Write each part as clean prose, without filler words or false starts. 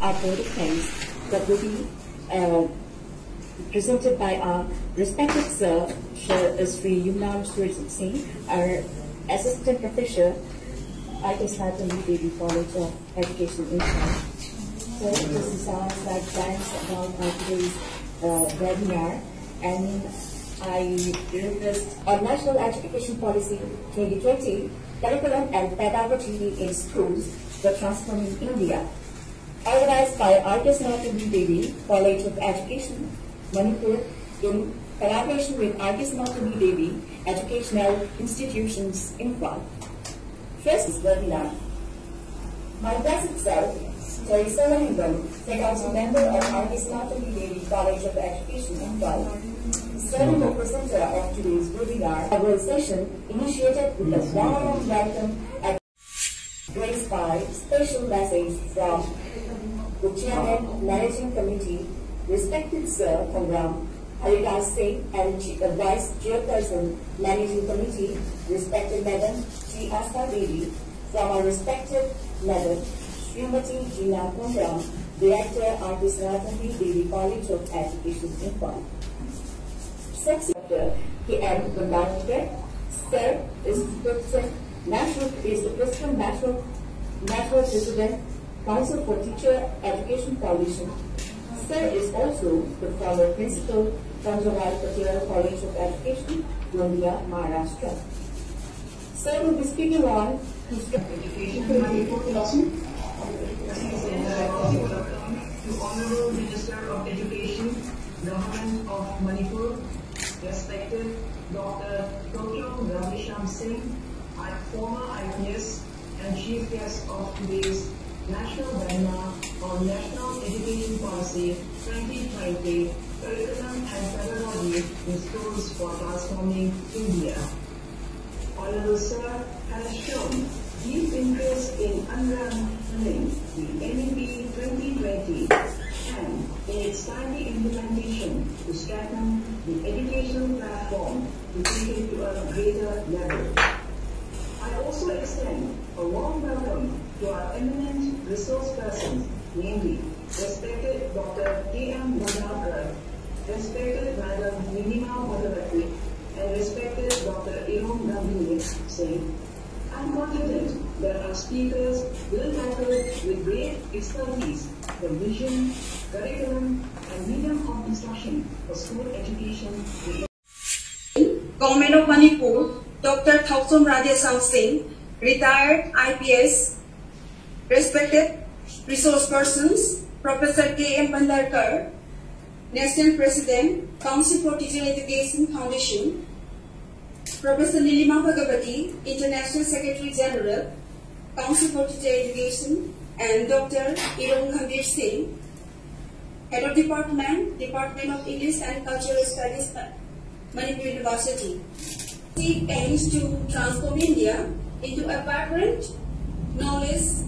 our vote of thanks that will be presented by our respected Sir, Sri Yumnam Surit Singh, our Assistant Professor at Islatami Devi College of Education in India. So this is our slide plans about today's webinar, and I request on National Education Policy 2020, Curriculum and Pedagogy in Schools for Transforming India, organized by Islatami Devi College of Education, Manipur, in collaboration with Islatami Devi Educational Institutions in Imphal. First is webinar. My blessed self, Teresa Lingam, second member of Islatami Devi College of Education in Imphal, serving the presenter of today's webinar, our session initiated with a warm welcome and graced by special message from the Chairman, Managing Committee, respected Sir Kongram Haridas Singh, and Vice Chairperson, Managing Committee, respected Madam T. Asta Devi, from our respected Madam Srimati Gina Kongram, Director of Islatami Devi College of Education in Imphal. Dr. K.M. Bhandarkar, Sir is the President National President, Council for Teacher Education Coalition. Sir is also the former Principal, Kanjawal Patel College of Education, Gondia, Maharashtra. Sir will be speaking on education to Honorable Minister of Education, Government of Manipur, respected Dr. Dr. Ravisham Singh, our former IPS and Chief Guest of today's National Webinar on National Education Policy 2020, Curriculum and Pedagogy in Schools for Transforming India. Honorable Sir has shown deep interest in unraveling the NEP 2020 and in its timely implementation to strengthen the educational platform to take it to a greater level. I also extend a warm welcome to our eminent resource persons, namely respected Dr. K.M. Bhandarkar, respected Madam Nilima Bhagavati, and respected Dr. Irong Gambhir Singh. I am confident that our speakers will tackle with great expertise the vision, curriculum, and medium of instruction for school education. Government of Manipur, Dr. Thaksom Radhesam Singh, retired IPS, respected resource persons, Professor K.M. Bhandarkar, National President, Council for Teacher Education Foundation, Professor Nilima Bhagavati, International Secretary General, Council for Teacher Education, and Dr. Irong Gambhir Singh, Head of Department, Department of English and Cultural Studies, Manipur University. It aims to transform India into a vibrant knowledge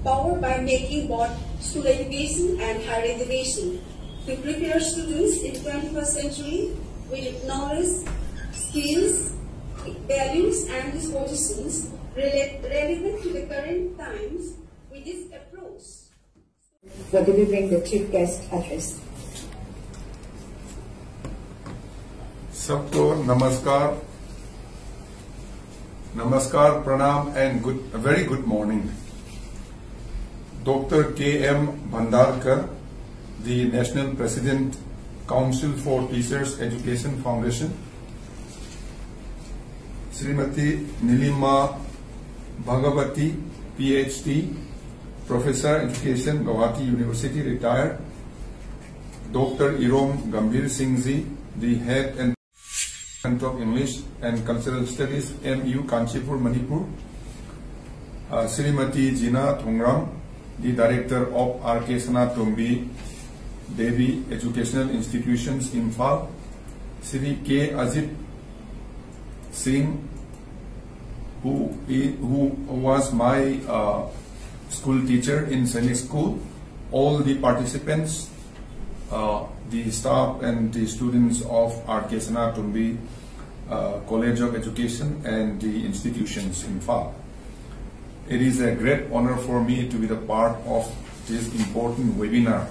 powered by making both school education and higher education to prepare students in the 21st century with knowledge, skills, values, and dispositions relevant to the current times with this approach. For delivering the chief guest address. Sabko namaskar, pranam, and a very good morning. Dr. K.M. Bhandarkar, the National President, Council for Teachers Education Foundation, Srimati Nilima Bhagavati, PhD, Professor Education, Guwahati University, retired, Dr. Irong Gambhir Singh Ji, the Head and of English and Cultural Studies, MU Kanchipur, Manipur, Srimati Gina Thongram, the Director of R.K. Sanatombi Devi Educational Institutions, Imphal, Sri K. Ajit Singh, who was my school teacher in Sainik School, all the participants, the staff and the students of R.K. Sanatombi College of Education and the institutions in Imphal. It is a great honor for me to be the part of this important webinar,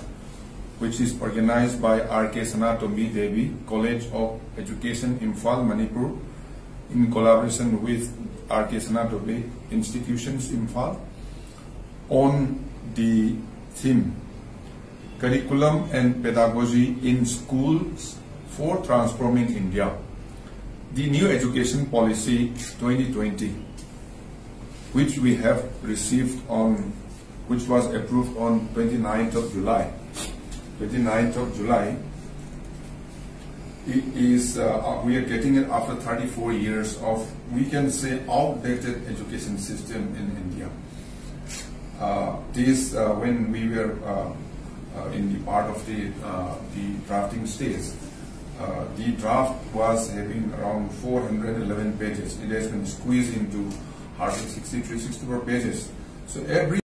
which is organized by R.K. Sanatomi Devi College of Education, Imphal, Manipur, in collaboration with R.K. Sanatomi Institutions, Imphal, on the theme Curriculum and Pedagogy in Schools for Transforming India, the New Education Policy 2020, which we have received on, which was approved on 29th of July. 29th of July is, we are getting it after 34 years of, we can say, outdated education system in India. When we were in the part of the drafting stage, the draft was having around 411 pages. It has been squeezed into hardly 63-64 pages. So every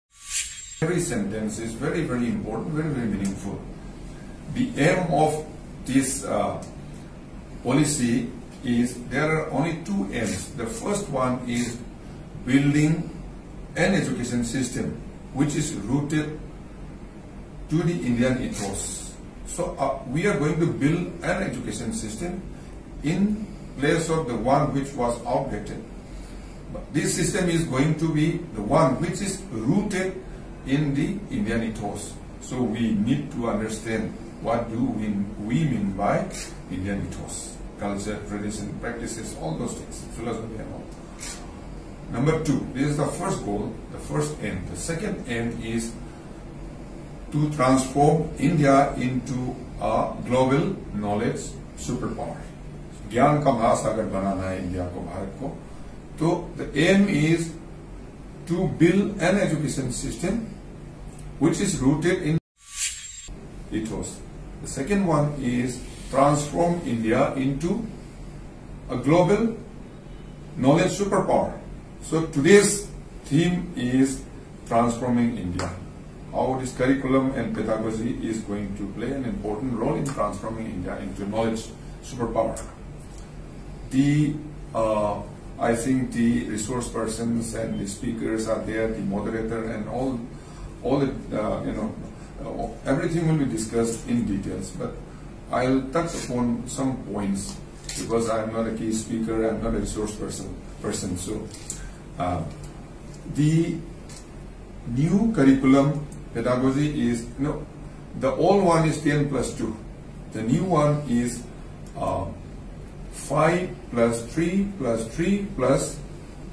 sentence is very, very important, very, very meaningful. The aim of this policy is, there are only two aims. The first one is building an education system which is rooted to the Indian ethos. So we are going to build an education system in place of the one which was outdated. But this system is going to be the one which is rooted in the Indian ethos. So we need to understand what do we mean by Indian ethos, culture, tradition, practices, all those things, philosophy and all. Number two, this is the first goal, the first aim. The second aim is to transform India into a global knowledge superpower. ज्ञान का महासागर बनाना है India को, भारत को. So the aim is to build an education system which is rooted in ethos. The second one is transform India into a global knowledge superpower. So today's theme is transforming India. How this curriculum and pedagogy is going to play an important role in transforming India into knowledge superpower. I think the resource persons and the speakers are there, the moderator and all the everything will be discussed in details. But I'll touch upon some points because I'm not a key speaker, I'm not a resource person. So the new curriculum pedagogy is, the old one is 10 plus 2. The new one is 5 plus 3 plus 3 plus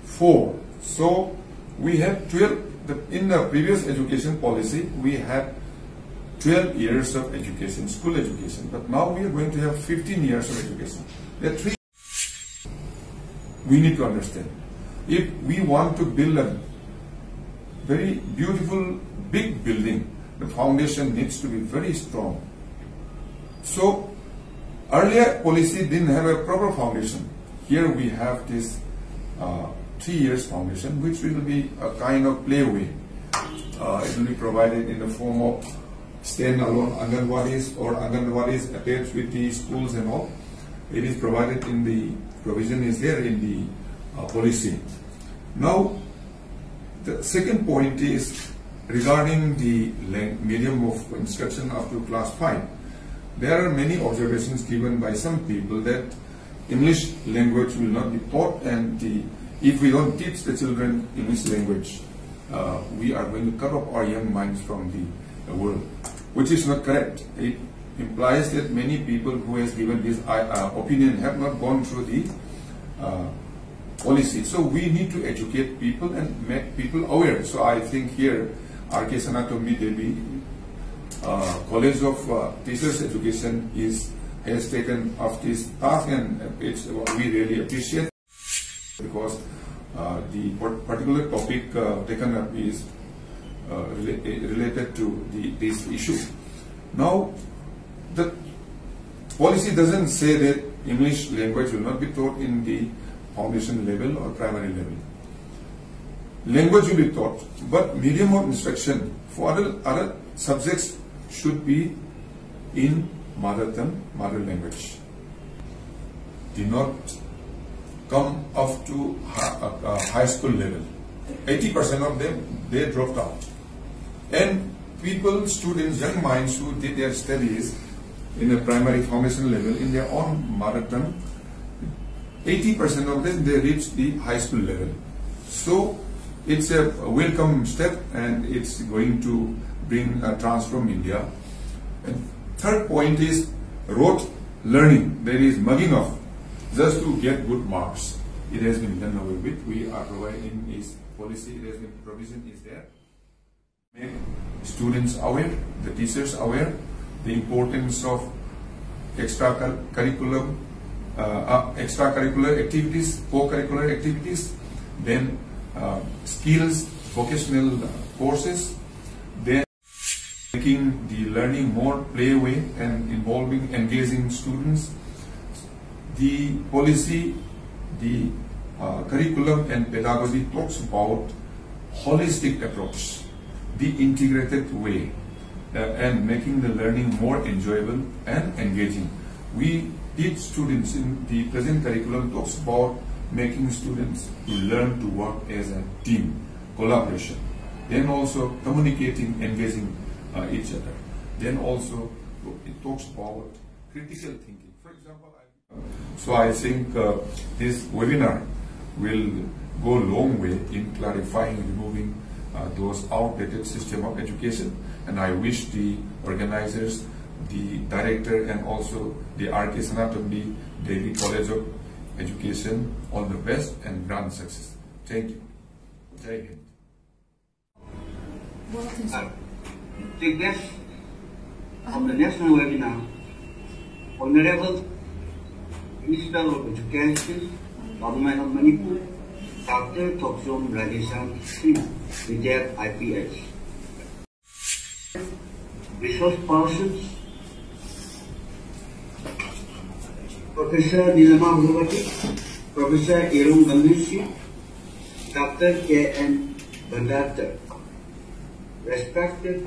4. So we have 12, in the previous education policy, we had 12 years of education, school education. But now we are going to have 15 years of education. There are three we need to understand. If we want to build a very beautiful, big building, the foundation needs to be very strong. So earlier policy didn't have a proper foundation. Here we have this 3 years foundation, which will be a kind of playway. It will be provided in the form of stand-alone Anganwadis or Anganwadis attached with the schools and all. It is provided in the provision is there in the policy. Now, the second point is regarding the medium of instruction up to class 5. There are many observations given by some people that English language will not be taught, and if we don't teach the children English language, we are going to cut off our young minds from the world, which is not correct. It implies that many people who has given this opinion have not gone through the policy. So we need to educate people and make people aware. So I think here R.K. Sanatomi Devi College of Teachers Education has taken up this task, and we really appreciate because the particular topic taken up is related to this issue. Now, the policy doesn't say that English language will not be taught in the foundation level or primary level. Language will be taught, but medium of instruction for other subjects should be in mother tongue, mother language. Do not come up to high school level. 80% of them, they dropped out. And people, students, young minds who did their studies in a primary formation level in their own mother tongue, 80% of them, they reach the high school level. So it's a welcome step, and it's going to bring a transform India. And third point is rote learning. There is mugging off just to get good marks. It has been done away with. We are providing is policy. It has been provision is there. Make students aware, the teachers aware, the importance of extracurricular activities, co-curricular activities, then skills, vocational courses, then making the learning more play-away and involving, engaging students. The policy, the curriculum and pedagogy talks about holistic approach, the integrated way, and making the learning more enjoyable and engaging. We teach students in the present curriculum talks about making students to learn to work as a team, collaboration. Then also communicating, engaging each other. Then also it talks about critical thinking. For example, so I think this webinar will go a long way in clarifying, removing those outdated system of education. And I wish the organizers, the director, and also the R.K. Senatomby Delhi College of Education all the best and grand success. Thank you. Jai Hind. The guest of the national webinar, Honorable Minister of Education, Government of Manipur, Dr. Thoksom Radesam Singh, retired IPS. Resource persons, Professor Nilama Bhagavati, Professor Irung Ganeshi, Dr. K.N. Bhandarkar, respected